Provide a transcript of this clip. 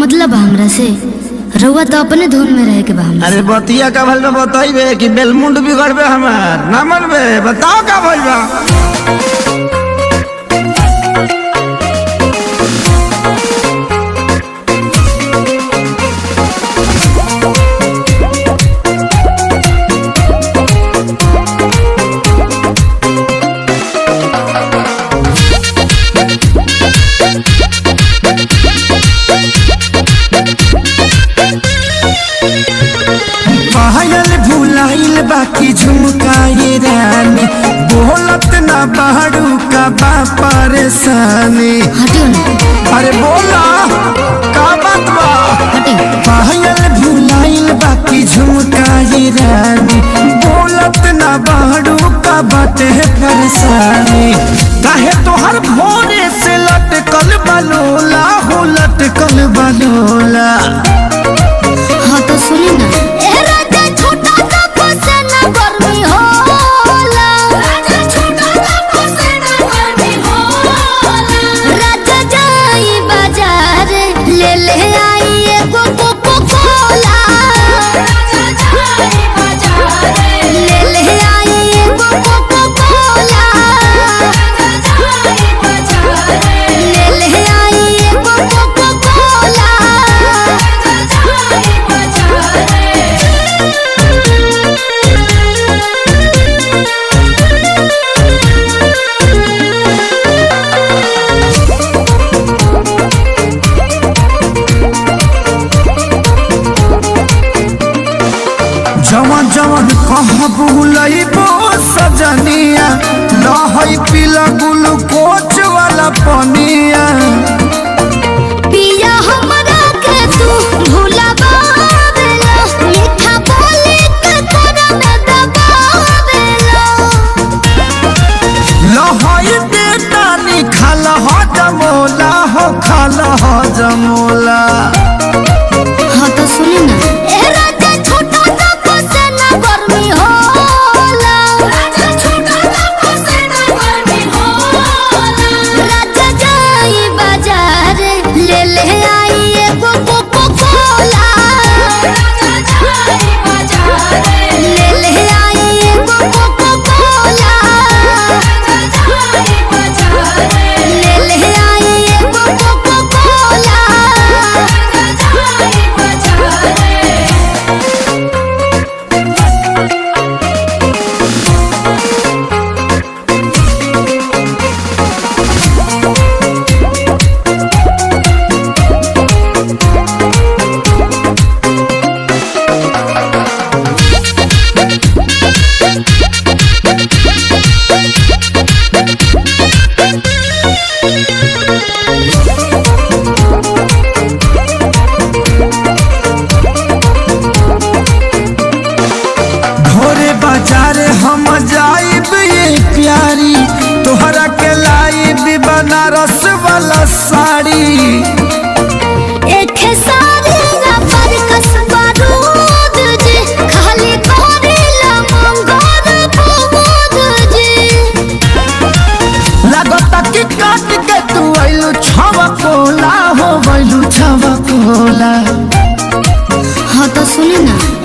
मतलब हमरा से रउआ तो अपने धुन में रहे के बा हमरा। अरे बतिया का भल में बताइबे कि बेलमुंड बिगड़बे हमार ना मनबे। बताओ का भइल बा। पायल भुलाइल बाकी झुमकाए रानी बोलत ना बाड़ू का बा परेशानी। हटियो ना। अरे बोला का बात बा। हटियो। पायल भुलाइल बाकी झुमकाए रानी बोलत ना बाड़ू का बाटे परेशानी। काहे तोहर भोरे से लटकल बलोला हो लटकल बलोला। हाँ तो सुनी ना। जवन जवन कहाँ बुलइबो सजनिया लहई पीला ग्लूकोच वाला पनिया। पिया हमरा के तू भुलावेला मीठा बोली के तोरा में दबावेला। लहई बेटा निखाल हो जमोला हो खाल हो जमोला। हाँ तो सुनी ना। हम जाइब ये प्यारी तोहरा के लाइब बनारस वाला साड़ी। एक साड़ी ना पर कसबा रोद जी खाली करेला मंगोर बोद जी। लागता कि काट के तू आइलू छवा कोला हो गइलू छवा कोला। हाँ तो सुनी ना।